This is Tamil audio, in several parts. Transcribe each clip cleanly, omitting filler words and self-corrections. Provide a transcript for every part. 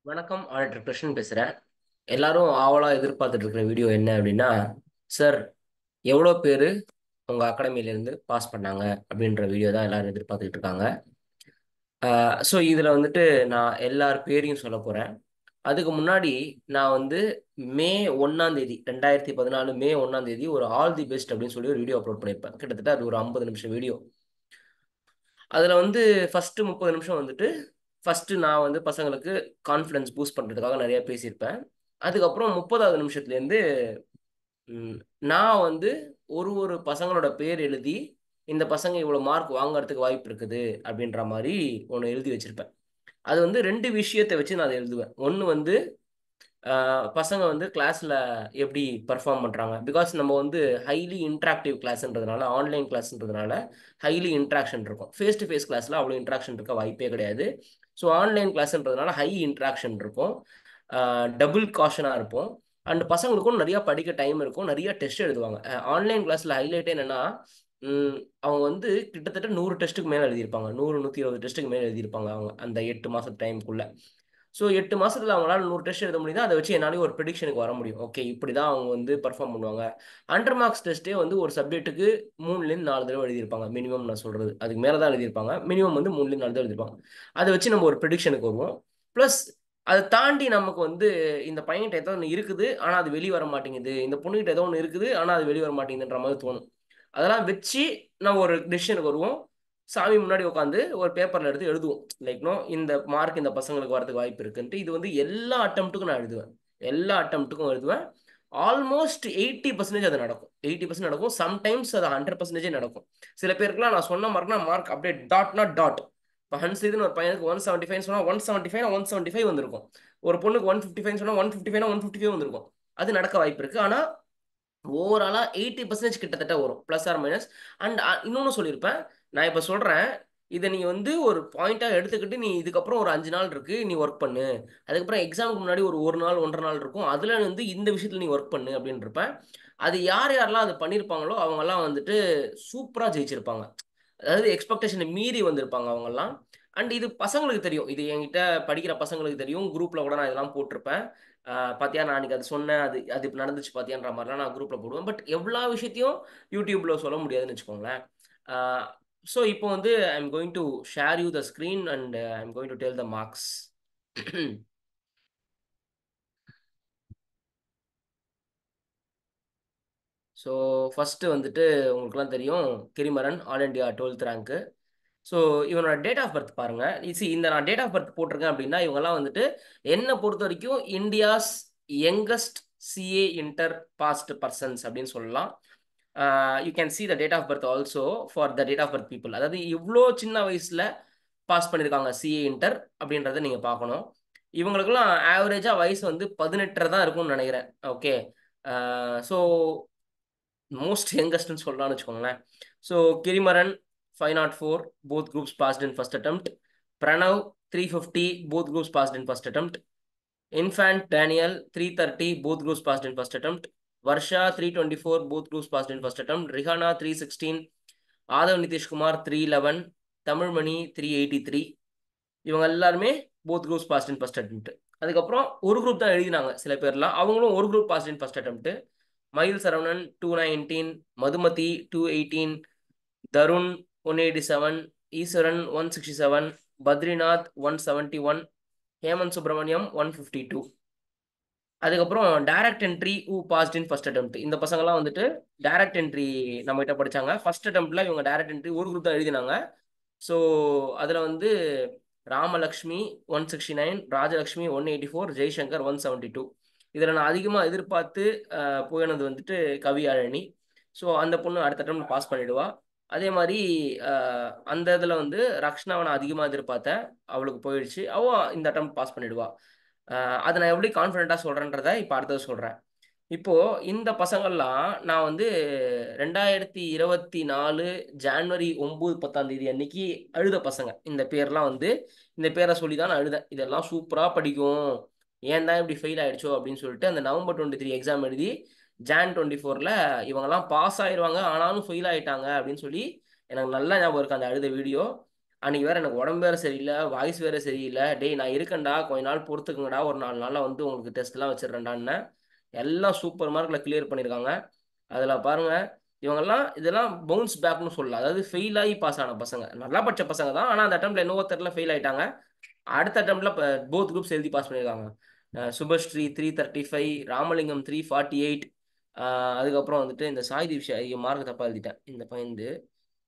வணக்கம் ஆடிட்டர் கிருஷ்ணன் பேசுகிறேன். எல்லாரும் ஆவலாக எதிர்பார்த்துட்டு இருக்கிற வீடியோ என்ன அப்படின்னா, சார் எவ்வளோ பேர் உங்கள் அகாடமிலேருந்து பாஸ் பண்ணாங்க அப்படின்ற வீடியோ தான் எல்லாரும் எதிர்பார்த்துட்டு இருக்காங்க. ஸோ இதில் வந்துட்டு நான் எல்லார் பேரையும் சொல்ல போகிறேன். அதுக்கு முன்னாடி நான் வந்து மே 1 2014 மே 1 ஒரு ஆல் தி பெஸ்ட் அப்படின்னு சொல்லி ஒரு வீடியோ அப்லோட் பண்ணியிருப்பேன். கிட்டத்தட்ட அது ஒரு 50 நிமிஷம் வீடியோ. அதில் வந்து ஃபஸ்ட்டு 30 நிமிஷம் வந்துட்டு ஃபஸ்ட்டு நான் வந்து பசங்களுக்கு கான்ஃபிடன்ஸ் பூஸ்ட் பண்ணுறதுக்காக நிறைய பேசியிருப்பேன். அதுக்கப்புறம் 30வது நிமிஷத்துலேருந்து ம், நான் வந்து ஒரு பசங்களோட பேர் எழுதி இந்த பசங்க இவ்வளோ மார்க் வாங்குறதுக்கு வாய்ப்பு இருக்குது அப்படின்ற மாதிரி ஒன்று எழுதி வச்சிருப்பேன். அது வந்து ரெண்டு விஷயத்தை வச்சு நான் அதை எழுதுவேன். ஒன்று வந்து பசங்க வந்து கிளாஸில் எப்படி பர்ஃபார்ம் பண்ணுறாங்க, பிகாஸ் நம்ம வந்து ஹைலி இன்ட்ராக்டிவ் கிளாஸ்ன்றதுனால, ஆன்லைன் கிளாஸ்ன்றதுனால ஹைலி இன்ட்ராக்ஷன் இருக்கும். ஃபேஸ் டு ஃபேஸ் கிளாஸில் அவ்வளோ இன்ட்ராக்ஷன் இருக்க வாய்ப்பே கிடையாது. ஸோ ஆன்லைன் கிளாஸ்ன்றதுனால ஹை இன்ட்ராக்ஷன் இருக்கும், டபுள் காஷனாக இருப்போம். அண்ட் பசங்களுக்கும் நிறையா படிக்க டைம் இருக்கும், நிறைய டெஸ்ட் எழுதுவாங்க. ஆன்லைன் கிளாஸில் ஹைலைட்டே என்னென்னா, அவங்க வந்து கிட்டத்தட்ட 100 டெஸ்ட்டுக்கு மேலே எழுதியிருப்பாங்க, 100 120 டெஸ்ட்டுக்கு மேலே எழுதியிருப்பாங்க அவங்க அந்த 8 மாதம் டைமுக்குள்ளே. ஸோ 8 மாசத்துல அவங்களால 100 டெஸ்ட் எழுத முடியுது. அதை வச்சு என்னாலையும் ஒரு ப்ரெடிக்ஷனுக்கு வர முடியும். ஓகே, இப்படி தான் அவங்க வந்து பர்ஃபார்ம் பண்ணுவாங்க. அண்டர் மார்க்ஸ் டெஸ்ட்டே வந்து ஒரு சப்ஜெக்ட்டுக்கு 3லேருந்து 4 தடவை எழுதியிருப்பாங்க மினிமம். நான் சொல்றது அதுக்கு மேலே தான் எழுதியிருப்பாங்க. மினிமம் வந்து 3லேருந்து 4 தடவை எழுதியிருப்பாங்க. அதை வச்சு நம்ம ஒரு ப்ரெடிக்ஷனுக்கு வருவோம். ப்ளஸ் அதை தாண்டி நமக்கு வந்து இந்த பையன்கிட்ட ஏதோ ஒன்று இருக்குது ஆனால் அது வெளியே வர மாட்டேங்குது, இந்த பொண்ணுகிட்ட ஏதோ ஒன்று இருக்குது ஆனால் அது வெளியே வர மாட்டேங்குதுன்ற மாதிரி தோணும். அதெல்லாம் வச்சு நம்ம ஒரு டிசிஷனுக்கு வருவோம். சாமி முன்னாடி உட்காந்து ஒரு பேப்பர்ல எடுத்து எழுதுவோம். லைக் நோ, இந்த மார்க் இந்த பசங்களுக்கு வரதுக்கு வாய்ப்பு இருக்குன்ட்டு. இது வந்து எல்லா அட்டம்ப்ட்டுக்கும் நான் எழுதுவேன், எல்லா அட்டம்ப்ட்டுக்கும் எழுதுவேன். ஆல்மோஸ்ட் 80% அது நடக்கும். 80% நடக்கும். சம்டைம்ஸ் அது 100% நடக்கும். சில பேருக்குலாம் நான் சொன்ன மார்க்னா மார்க் அப்படியே டாட்னா டாட். இப்போ ஹன்சீதுன்னு ஒரு பையனுக்கு 175 சொன்னா 175 175 வந்திருக்கும். ஒரு பொண்ணுக்கு 155 சொன்னா 155 155 வந்திருக்கும். அது நடக்க வாய்ப்பு இருக்கு. ஆனா ஓவராலா 80% கிட்டத்தட்ட வரும், பிளஸ் ஆர் மைனஸ். அண்ட் இன்னொன்னு சொல்லியிருப்பேன். நான் இப்ப சொல்றேன், இதை நீ வந்து ஒரு பாயிண்டா எடுத்துக்கிட்டு நீ இதுக்கப்புறம் ஒரு 5 நாள் இருக்கு, நீ ஒர்க் பண்ணு. அதுக்கப்புறம் எக்ஸாமுக்கு முன்னாடி ஒரு நாள் 1.5 நாள் இருக்கும், அதுல வந்து இந்த விஷயத்துல நீ ஒர்க் பண்ணு அப்படின்னு இருப்பேன். அது யார் யாரெல்லாம் அது பண்ணியிருப்பாங்களோ அவங்கெல்லாம் வந்துட்டு சூப்பரா ஜெயிச்சிருப்பாங்க. அதாவது எக்ஸ்பெக்டேஷனை மீறி வந்திருப்பாங்க அவங்கெல்லாம். அண்ட் இது பசங்களுக்கு தெரியும், இது என்கிட்ட படிக்கிற பசங்களுக்கு தெரியும். குரூப்ல கூட நான் இதெல்லாம் போட்டிருப்பேன். பாத்தியா, நான் அன்னைக்கு அது சொன்னேன், அது அது இப்ப நடந்துச்சு பாத்தியான்ற மாதிரிலாம் நான் குரூப்ல போடுவேன். பட் எவ்வளோ விஷயத்தையும் யூடியூப்ல சொல்ல முடியாதுன்னு வச்சுக்கோங்களேன். ஸோ இப்போ வந்து I am going to share you the screen and I am going to tell the marks. So first வந்துட்டு உங்களுக்குலாம் தெரியும், Kirimaran all India 12th rank. So இவனோட டேட் ஆஃப் பர்த் பாருங்க. இந்த நான் டேட் ஆஃப் பர்த் போட்டிருக்கேன் அப்படின்னா இவங்கெல்லாம் வந்துட்டு என்னை பொறுத்த வரைக்கும் India's youngest CA inter passed persons அப்படின்னு சொல்லலாம். You can see the date of birth also for the date of birth people. அதாவது இவ்வளோ சின்ன வயசுல பாஸ் பண்ணியிருக்காங்க சிஏ இன்டர் அப்படின்றத நீங்க பார்க்கணும். இவங்களுக்குலாம் ஆவரேஜாக வயசு வந்து 18 தான் இருக்கும்னு நினைக்கிறேன். ஓகே, ஸோ மோஸ்ட் யங்கஸ்ட்னு சொல்லலாம்னு வச்சுக்கோங்களேன். So Kirimaran 504, both groups passed in first attempt. Pranav 350, both groups passed in first attempt. Infant Daniel 330, both groups passed in first attempt. Varsha 324, both groups passed in first attempt. Rihana 316, Adav Nitish Kumar 311, Tamil Mani 383. இவங்க எல்லாருமே both groups passed in first attempt. அதுக்கப்புறம் ஒரு குரூப் தான் எழுதினாங்க சில பேர்லாம், அவங்களும் ஒரு group passed in first attempt. Mayil Saravanan 219, Madhumathi 218, Tarun 187, ஈஸ்வரன் 167, பத்ரிநாத் 171, ஹேமந்த் சுப்பிரமணியம் 152. அதுக்கப்புறம் direct entry who passed in first attempt. இந்த பசங்கள்லாம் வந்துட்டு டைரக்ட் என்ட்ரி நம்ம கிட்ட படிச்சாங்க. ஃபர்ஸ்ட் அட்டெம்ப்ட்ல இவங்க டைரக்ட் என்ட்ரி ஒரு குரூப் தான் எழுதினாங்க. ஸோ அதில் வந்து ராமலக்ஷ்மி 169, ராஜலக்ஷ்மி 184, ஜெய்சங்கர் 172. இதில் நான் அதிகமாக எதிர்பார்த்து போயினது வந்துட்டு கவியாழினி. ஸோ அந்த பொண்ணு அடுத்த அட்டம் பாஸ் பண்ணிடுவா. அதே மாதிரி அந்த இதில் வந்து ரக்ஷனாவை நான் அதிகமாக எதிர்பார்த்தேன், அவளுக்கு போயிடுச்சு, அவள் இந்த அட்டம் பாஸ் பண்ணிடுவா. அதை நான் எப்படி கான்ஃபிடென்ட்டாக சொல்கிறேன்றதை இப்போ அடுத்தது சொல்கிறேன். இப்போ இந்த பசங்கள்லாம் நான் வந்து 2024 ஜான்வரி 9 10 அன்னைக்கு அழுத பசங்க. இந்த பேர்லாம் வந்து இந்த பேரை சொல்லி தான் நான் அழுதேன். இதெல்லாம் சூப்பராக படிக்கும், ஏன் தான் இப்படி ஃபெயில் ஆயிடுச்சோ அப்படின்னு சொல்லிட்டு அந்த நவம்பர் 23 எக்ஸாம் எழுதி ஜான் 24ல் இவங்கெல்லாம் பாஸ் ஆயிடுவாங்க ஆனாலும் ஃபெயில் ஆயிட்டாங்க அப்படின்னு சொல்லி எனக்கு நல்லா ஞாபகம் இருக்கு அந்த அழுத வீடியோ. அன்னைக்கு வேற எனக்கு உடம்பு வேற சரியில்லை, வாய்ஸ் வேற சரியில்லை. டேய் நான் இருக்கேன்டா, கொஞ்ச நாள் பொறுத்துக்குங்கடா, ஒரு 4 நாள்ல வந்து உங்களுக்கு டெஸ்ட்லாம் வச்சிடுறேன்டான்னு. எல்லாம் சூப்பர் மார்க்ல கிளியர் பண்ணியிருக்காங்க. அதுல பாருங்க, இவங்கெல்லாம் இதெல்லாம் பவுன்ஸ் பேக்னு சொல்லலாம். அதாவது ஃபெயில் ஆகி பாஸ் ஆன பசங்க, நல்லா படிச்ச பசங்க தான், ஆனா அந்த அட்டம்ப்ட்ல என்னவோ தெரியல ஃபெயில் ஆயிட்டாங்க. அடுத்த அட்டம்ப்ட்ல போத் குரூப்ஸ் எழுதி பாஸ் பண்ணியிருக்காங்க. சுபஸ்ரீ 335, ராமலிங்கம் 348. அதுக்கப்புறம் வந்துட்டு இந்த சாய் திவ்ஷா, மார்க் தப்பா எழுதிட்டேன். இந்த பையன்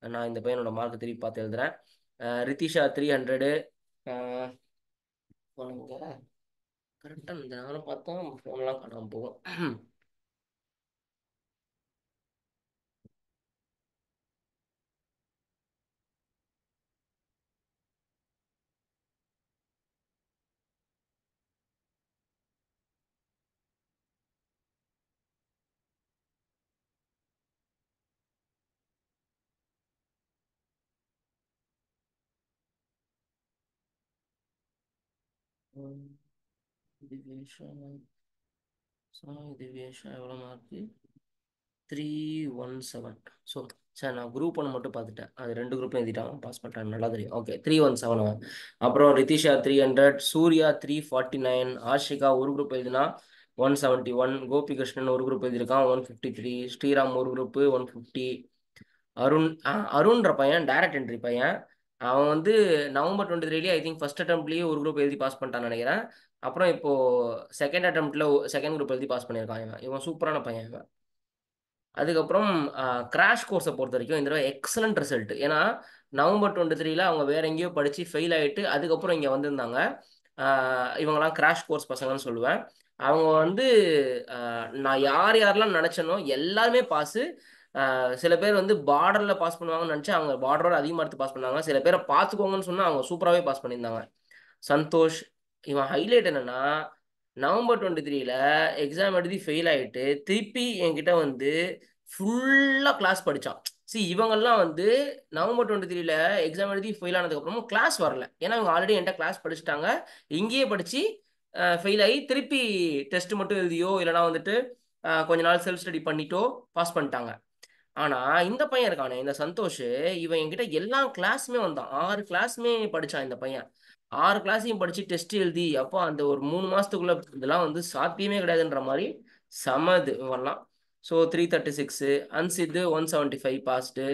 நான் இந்த பையனோட மார்க் திருப்பி பார்த்து எழுதுறேன். ரித்திஷா 300. கரெக்டாக இந்த நேரம் பார்த்தா ஃபோன்லாம் காணாமல் போகும். திவ்யேஷா, சாய் திவ்யேஷா எவ்வளோ மார்க்கு? 317. ஸோ சார் நான் குரூப் ஒன்று மட்டும் பார்த்துட்டேன், அது 2 குரூப்லையும் எழுதிட்டான், பாஸ் பண்ணிட்டான், நல்லா தெரியும். ஓகே 317. அப்புறம் ரித்திஷா 300, சூர்யா 349, ஆஷிகா ஒரு குரூப் எழுதினா 171, கோபிகிருஷ்ணன் ஒரு குரூப் எழுதியிருக்கான் 153, ஸ்ரீராம் ஒரு குரூப்பு 150, அருண்ன்ற பையன் டைரக்ட் என்ட்ரி பையன். அவன் வந்து நவம்பர் 23 ஐ திங்க் ஃபர்ஸ்ட் அட்டம்ப்ட்லேயே ஒரு குரூப் எழுதி பாஸ் பண்ணிட்டான்னு நினைக்கிறேன். அப்புறம் இப்போ செகண்ட் அட்டம்ப்ட்ல செகண்ட் குரூப் எழுதி பாஸ் பண்ணியிருக்கான். இவன் சூப்பரான பையன் இவன். அதுக்கப்புறம் கிராஷ் கோர்ஸை பொறுத்த வரைக்கும் இந்த தடவை எக்ஸலண்ட் ரிசல்ட். ஏன்னா நவம்பர் 23 அவங்க வேற எங்கேயோ படித்து ஃபெயில் ஆகிட்டு அதுக்கப்புறம் இங்கே வந்திருந்தாங்க. இவங்கெல்லாம் கிராஷ் கோர்ஸ் பசங்கன்னு சொல்லுவேன். அவங்க வந்து நான் யார் யாரெல்லாம் நினச்சேனோ எல்லாருமே பாஸு. சில பேர் வந்து பார்டரில் பாஸ் பண்ணுவாங்கன்னு நினச்சா அவங்க பார்டரோட அதிகமாக எடுத்து பாஸ் பண்ணாங்க. சில பேரை பார்த்துக்கோங்கன்னு சொன்னால் அவங்க சூப்பராகவே பாஸ் பண்ணியிருந்தாங்க. சந்தோஷ், இவன் ஹைலைட் என்னன்னா நவம்பர் 23 எக்ஸாம் எழுதி ஃபெயில் ஆகிட்டு திருப்பி என்கிட்ட வந்து ஃபுல்லாக கிளாஸ் படித்தான். இவங்கெல்லாம் வந்து நவம்பர் 23 எக்ஸாம் எழுதி ஃபெயில் ஆனதுக்கப்புறமும் கிளாஸ் வரல. ஏன்னா இவங்க ஆல்ரெடி என்கிட்ட கிளாஸ் படிச்சுட்டாங்க. இங்கேயே படித்து ஃபெயில் ஆகி திருப்பி டெஸ்ட் மட்டும் எழுதியோ இல்லைனா வந்துட்டு கொஞ்ச நாள் செல்ஃப் ஸ்டடி பண்ணிட்டோ பாஸ் பண்ணிட்டாங்க. ஆனா இந்த பையன் இருக்கானே இந்த சந்தோஷ், இவன் என்கிட்ட எல்லா கிளாஸுமே வந்தான். 6 கிளாஸுமே படிச்சான் இந்த பையன். 6 கிளாஸையும் படிச்சு டெஸ்ட் எழுதி அப்போ அந்த ஒரு 3 மாசத்துக்குள்ள இதெல்லாம் வந்து சாத்தியமே கிடையாதுன்ற மாதிரி சமது இவன்லாம். ஸோ 336, அன்சித்து 175 பாஸ்ட்டு.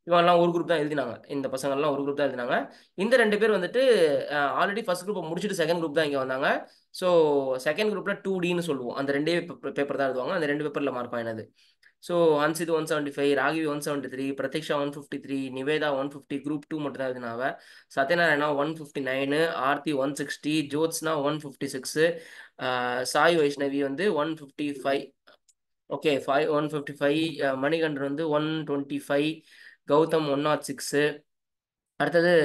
இவன்லாம் ஒரு குரூப் தான் எழுதினாங்க. இந்த பசங்கள்லாம் ஒரு குரூப் தான் எழுதினாங்க. இந்த 2 பேர் வந்துட்டு ஆல்ரெடி ஃபர்ஸ்ட் குரூப்பை முடிச்சுட்டு செகண்ட் குரூப் தான் இங்கே வந்தாங்க. ஸோ செகண்ட் குரூப்ல 2Dன்னு சொல்லுவோம். அந்த 2 பேப்பர் தான் எழுதுவாங்க. அந்த 2 பேப்பர்ல மார்க் வாங்கினது. ஸோ அன்சித் 175, ராகிவி 173, பிரதீக்ஷா 153, நிவேதா 150, குரூப் 2 மட்டும் தான் எழுதினாவ. சத்யநாராயணா 159, ஆர்த்தி 160, ஜோத்ஸ்னா 156, சாய் வைஷ்ணவி வந்து 155. ஓகே 155. மணிகண்டன் வந்து 125, கௌதம் 106. அடுத்தது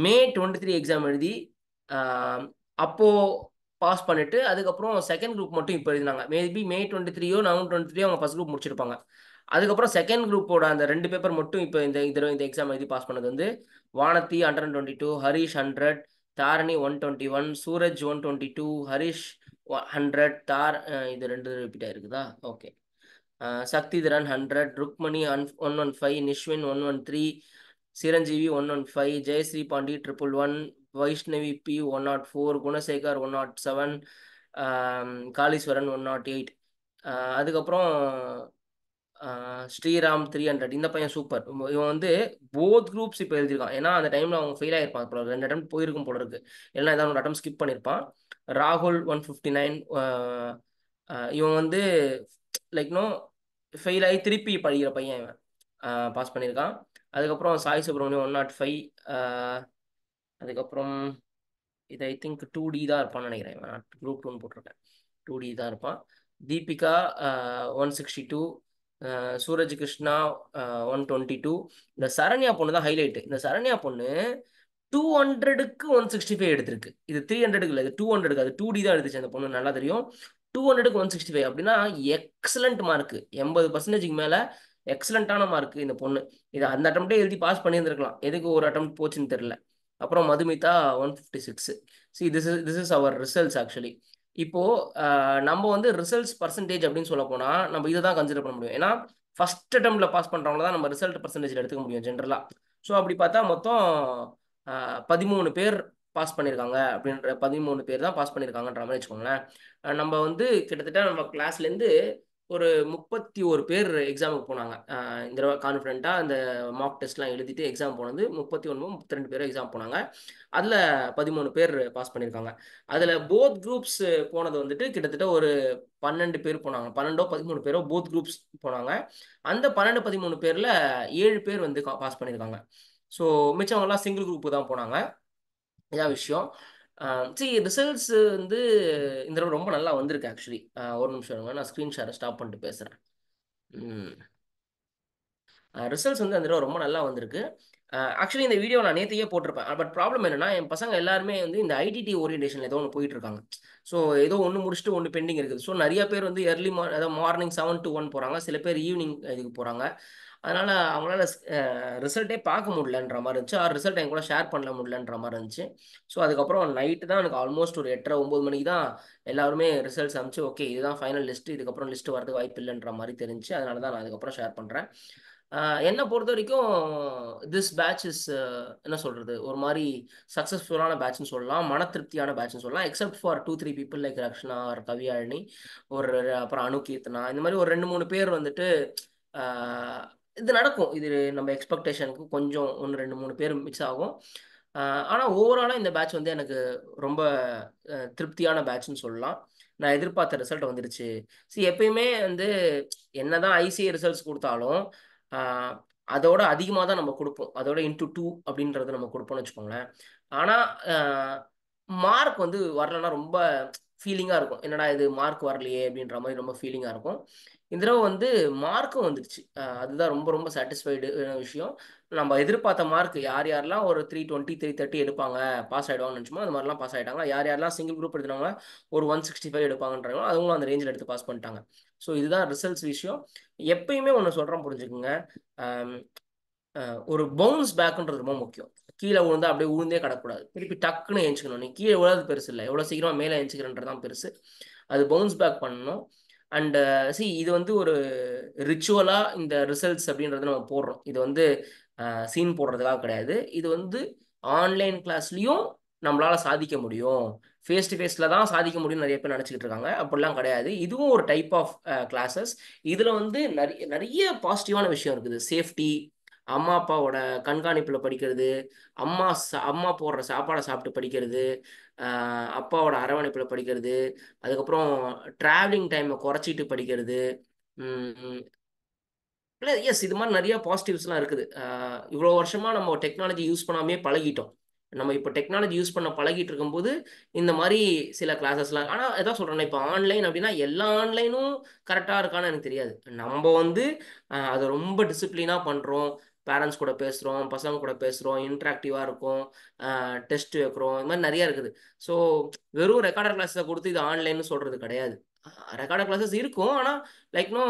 மே 23 எக்ஸாம் எழுதி அப்போ பாஸ் பண்ணிட்டு அதுக்கப்புறம் செகண்ட் குரூப் மட்டும் இப்போ எழுதினாங்க. மேபி மே 23 நவம்பர் 23 அவங்க ஃபர்ஸ்ட் குரூப் முடிச்சிருப்பாங்க. அதுக்கப்புறம் செகண்ட் குரூப்போட அந்த 2 பேப்பர் மட்டும் இப்போ இந்த எக்ஸாம் எழுதி பாஸ் பண்ணது வந்து வானதி 122, ஹரிஷ் 100, தாரணி 121, சூரஜ் 122, ஹரிஷ் 100, இது 2 ரிப்பீட் ஆயிருக்குதா? ஓகே. சக்திதரன் 100, ருக்மணி 115, நிஷ்வின் 113, சிரஞ்சீவி 115, ஜெயஸ்ரீ பாண்டி 111, வைஷ்ணவி பி 104, குணசேகர் 107, காளீஸ்வரன் 108. அதுக்கப்புறம் ஸ்ரீராம் 300. இந்த பையன் சூப்பர். இவன் வந்து போத் குரூப்ஸ் இப்போ எழுதியிருக்கான். ஏன்னா அந்த டைம்ல அவன் ஃபெயில் ஆயிருப்பான். இப்போ 2 அட்டம் போயிருக்கும் போல இருக்கு. இல்லைன்னா ஏதாவது ஒரு அட்டம் ஸ்கிப் பண்ணியிருப்பான். ராகுல் 159. இவன் வந்து லைக் நோ ஃபெயில் ஆகி திருப்பி படிக்கிற பையன் இவன். பாஸ் பண்ணியிருக்கான். அதுக்கப்புறம் சாய் சுப்ரமணியம் 105. அதுக்கப்புறம் இது ஐ திங்க் 2D தான் இருப்பான்னு நினைக்கிறேன். நான் குரூப் 2 போட்டிருக்கேன். 2D தான் இருப்பான். தீபிகா 162, சூரஜ் கிருஷ்ணா 122. இந்த சரண்யா பொண்ணு தான் ஹைலைட். இந்த சரண்யா பொண்ணு 200க்கு 165 எடுத்திருக்கு. இது 300க்கு இல்லை, இது 200க்கு. அது 2D தான் எடுத்துச்சு அந்த பொண்ணு, நல்லா தெரியும். 200க்கு 165 அப்படின்னா எக்ஸலண்ட் மார்க். 80%க்கு மேல எக்ஸலண்டான மார்க் இந்த பொண்ணு. இது அந்த அட்டம்ப்டே எழுதி பாஸ் பண்ணியிருந்திருக்கலாம். எதுக்கு ஒரு அட்டம் போச்சுன்னு தெரியல. அப்புறம் Madhumita 156. This is our results actually. இப்போ நம்ம வந்து ரிசல்ட்ஸ் பர்சன்டேஜ் அப்படின்னு சொல்ல போனா நம்ம இதை தான் கன்சிடர் பண்ண முடியும். ஏன்னா ஃபர்ஸ்ட் அட்டம்ப்ட்ல பாஸ் பண்றவங்க தான் நம்ம ரிசல்ட் பர்சன்டேஜ் எடுத்துக்க முடியும் ஜென்ரலா. ஸோ அப்படி பார்த்தா மொத்தம் 13 பேர் பாஸ் பண்ணியிருக்காங்க அப்படின்ற 13 பேர் தான் பாஸ் பண்ணியிருக்காங்கன்ற மாதிரி வச்சுக்கோங்களேன். நம்ம வந்து கிட்டத்தட்ட நம்ம கிளாஸ்லேருந்து ஒரு 31 பேர் எக்ஸாமுக்கு போனாங்க. இந்த தடவை கான்ஃபிடென்ட்டாக அந்த மார்க் டெஸ்ட்லாம் எழுதிட்டு எக்ஸாம் போனது 31 32 பேர் எக்ஸாம் போனாங்க. அதில் 13 பேர் பாஸ் பண்ணியிருக்காங்க. அதில் போத் குரூப்ஸ் போனது வந்துட்டு கிட்டத்தட்ட ஒரு 12 பேர் போனாங்க. 12 13 பேரோ போத் குரூப்ஸ் போனாங்க. அந்த 12 13 பேரில் 7 பேர் வந்து பாஸ் பண்ணியிருக்காங்க. ஸோ மிச்சவங்கலாம் சிங்கிள் குரூப்பு தான் போனாங்க. இதான் விஷயம். சரி, ரிசல்ட்ஸ் வந்து இந்த தடவை ரொம்ப நல்லா வந்திருக்கு ஆக்சுவலி. ஒரு நிமிஷம் இருங்க, நான் ஸ்க்ரீன் ஷேரை ஸ்டாப் பண்ணிட்டு பேசுகிறேன். ரிசல்ட்ஸ் வந்து அந்த தடவை ரொம்ப நல்லா வந்திருக்கு. ஆக்சுவலி இந்த வீடியோ நான் நேற்றையே போட்டிருப்பேன். பட் ப்ராப்ளம் என்னன்னா, என் பசங்க எல்லாருமே வந்து இந்த ஐடிடி ஓரியன்டேஷன் ஏதோ ஒன்று போயிட்டு இருக்காங்க. ஸோ ஏதோ ஒன்று முடிச்சுட்டு ஒன்று பெண்டிங் இருக்குது. ஸோ நிறைய பேர் வந்து அதாவது மார்னிங் 7 to 1 போகிறாங்க. சில பேர் ஈவினிங் இதுக்கு போகிறாங்க. அதனால் அவங்களால ரிசல்ட்டே பார்க்க முடியலன்ற மாதிரி இருந்துச்சு. ரிசல்ட் என் கூட ஷேர் பண்ண முடியலன்ற மாதிரி இருந்துச்சு. ஸோ அதுக்கப்புறம் நைட்டு தான் எனக்கு ஆல்மோஸ்ட் ஒரு 8:30 9 மணிக்கு தான் எல்லாருமே ரிசல்ட்ஸ் அனுப்பிச்சு, ஓகே இதுதான் ஃபைனல் லிஸ்ட்டு, இதுக்கப்புறம் லிஸ்ட்டு வரதுக்கு வாய்ப்பு இல்லைன்ற மாதிரி தெரிஞ்சு, அதனால தான் நான் அதுக்கப்புறம் ஷேர் பண்ணுறேன். என்னை பொறுத்த வரைக்கும் திஸ் பேட்ச் இஸ் என்ன சொல்கிறது, ஒரு மாதிரி சக்ஸஸ்ஃபுல்லான பேட்ச்னு சொல்லலாம், மன திருப்தியான பேட்ச்னு சொல்லலாம். Except for 2 3 people like Rakshana or Kaviyazhini, அப்புறம் அனுகீர்த்தனா, இந்த மாதிரி ஒரு 2 3 பேர் வந்துட்டு இது நடக்கும். இது நம்ம எக்ஸ்பெக்டேஷனுக்கு கொஞ்சம் 1 2 3 பேர் மிக்ஸ் ஆகும். ஆனால் ஓவராலாக இந்த பேட்ச் வந்து எனக்கு ரொம்ப திருப்தியான பேட்ச்னு சொல்லலாம். நான் எதிர்பார்த்த ரிசல்ட் வந்துருச்சு. எப்பயுமே வந்து என்னதான் ஐசிஐ ரிசல்ட்ஸ் கொடுத்தாலும் அதோட அதிகமாக தான் நம்ம கொடுப்போம். அதோட இன்டூ 2 அப்படின்றத நம்ம கொடுப்போம்னு வச்சுக்கோங்களேன். ஆனால் மார்க் வந்து வரலன்னா ரொம்ப ஃபீலிங்காக இருக்கும். என்னடா இது மார்க் வரலையே அப்படின்ற மாதிரி ரொம்ப ஃபீலிங்காக இருக்கும். இந்த தடவை வந்து மார்க்கும் வந்துடுச்சு. அதுதான் ரொம்ப ரொம்ப சாட்டிஸ்ஃபைடு விஷயம். நம்ம எதிர்பார்த்த மார்க் யாரெல்லாம் ஒரு 320 330 எடுப்பாங்க, பாஸ் ஆகிடுவாங்கன்னு நினச்சோமோ அது மாதிரிலாம் பாஸ் ஆகிட்டாங்க. யாரெல்லாம் சிங்கிள் குரூப் எடுத்துனாங்க ஒரு 165 எடுப்பாங்கன்றாங்க, அவங்களும் அந்த ரேஞ்சில் எடுத்து பாஸ் பண்ணிட்டாங்க. ஸோ இதுதான் ரிசல்ட்ஸ் விஷயம். எப்பயுமே ஒன்று சொல்கிறேன், புரிஞ்சுக்குங்க. ஒரு பவுன்ஸ் பேக்குன்றது ரொம்ப முக்கியம். கீழே விழுந்தா அப்படியே உழுந்தே கிடக்கூடாது. திருப்பி டக்குன்னு எழுச்சிக்கணும். நீ கீழே விழாது பெருசு இல்லை, எவ்வளோ சீக்கிரமாக மேலே எழுச்சிக்கிறன்றது தான் பெருசு. அது பவுன்ஸ் பேக் பண்ணணும். அண்ட் இது வந்து ஒரு ரிச்சுவலாக இந்த ரிசல்ட்ஸ் அப்படின்றத நம்ம போடுறோம். இது வந்து சீன் போடுறதுக்காக கிடையாது. இது வந்து ஆன்லைன் கிளாஸ்லேயும் நம்மளால் சாதிக்க முடியும், ஃபேஸ் டு ஃபேஸில் தான் சாதிக்க முடியும்னு நிறைய பேர் நினச்சிக்கிட்டு இருக்காங்க. அப்படிலாம் கிடையாது. இதுவும் ஒரு டைப் ஆஃப் கிளாஸஸ். இதில் வந்து நிறைய நிறைய பாசிட்டிவான விஷயம் இருக்குது. சேஃப்டி, அம்மா அப்பாவோட கண்காணிப்பில் படிக்கிறது, அம்மா போடுற சாப்பாடை சாப்பிட்டு படிக்கிறது, அப்பாவோட அரவணைப்பில் படிக்கிறது, அதுக்கப்புறம் ட்ராவலிங் டைமை குறைச்சிட்டு படிக்கிறது. இல்லை, எஸ், இது மாதிரி நிறைய பாசிட்டிவ்ஸ்லாம் இருக்குது. இவ்வளோ வருஷமாக நம்ம டெக்னாலஜி யூஸ் பண்ணாமே பழகிட்டோம். நம்ம இப்போ டெக்னாலஜி யூஸ் பண்ண பழகிட்டு இருக்கும்போது இந்த மாதிரி சில கிளாஸஸ்லாம், ஆனால் எதாவது சொல்கிறேன், இப்போ ஆன்லைன் அப்படின்னா எல்லா ஆன்லைனும் கரெக்டாக இருக்கான்னு எனக்கு தெரியாது. நம்ம வந்து அதை ரொம்ப டிசிப்ளினாக பண்ணுறோம். பேரண்ட்ஸ் கூட பேசுகிறோம், பசங்க கூட பேசுகிறோம், இன்ட்ராக்டிவாக இருக்கும், டெஸ்ட் வைக்கிறோம், இது மாதிரி நிறையா இருக்குது. ஸோ வெறும் ரெக்கார்டர் கிளாஸை கொடுத்து இது ஆன்லைன்னு சொல்கிறது கிடையாது. ரெக்கார்டர் கிளாஸஸ் இருக்கும், ஆனால் லைக்னோ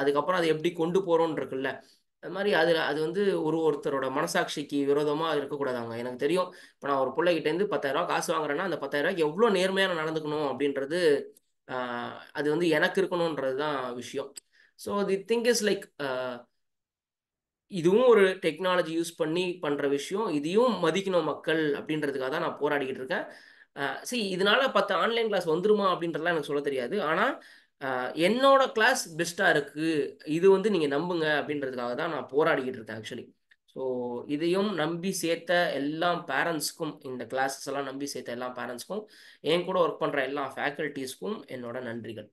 அதுக்கப்புறம் அதை எப்படி கொண்டு போகிறோன்னு இருக்குல்ல, அது மாதிரி அது வந்து ஒருத்தரோட மனசாட்சிக்கு விரோதமாக இருக்கக்கூடாதாங்க. எனக்கு தெரியும், இப்போ நான் ஒரு பிள்ளைகிட்டேருந்து 10,000 காசு வாங்குறேன்னா அந்த 10,000 எவ்வளோ நேர்மையாக நடந்துக்கணும் அப்படின்றது அது வந்து எனக்கு இருக்கணுன்றது தான் விஷயம். So the thing is like, இதுவும் ஒரு டெக்னாலஜி யூஸ் பண்ணி பண்ணுற விஷயம், இதையும் மதிக்கணும் மக்கள் அப்படின்றதுக்காக தான் நான் போராடிக்கிட்டு இருக்கேன். இதனால 10 ஆன்லைன் கிளாஸ் வந்துருமா அப்படின்றதுலாம் எனக்கு சொல்ல தெரியாது. ஆனால் என்னோட கிளாஸ் பெஸ்ட்டாக இருக்குது, இது வந்து நீங்கள் நம்புங்க அப்படின்றதுக்காக தான் நான் போராடிக்கிட்டு இருக்கேன் ஆக்சுவலி. ஸோ இதையும் நம்பி சேர்த்த எல்லா பேரண்ட்ஸ்க்கும், இந்த கிளாஸஸ் எல்லாம் நம்பி சேர்த்த எல்லா பேரண்ட்ஸ்க்கும், என் கூட ஒர்க் பண்ணுற எல்லா ஃபேக்கல்ட்டிஸ்க்கும் என்னோட நன்றிகள்.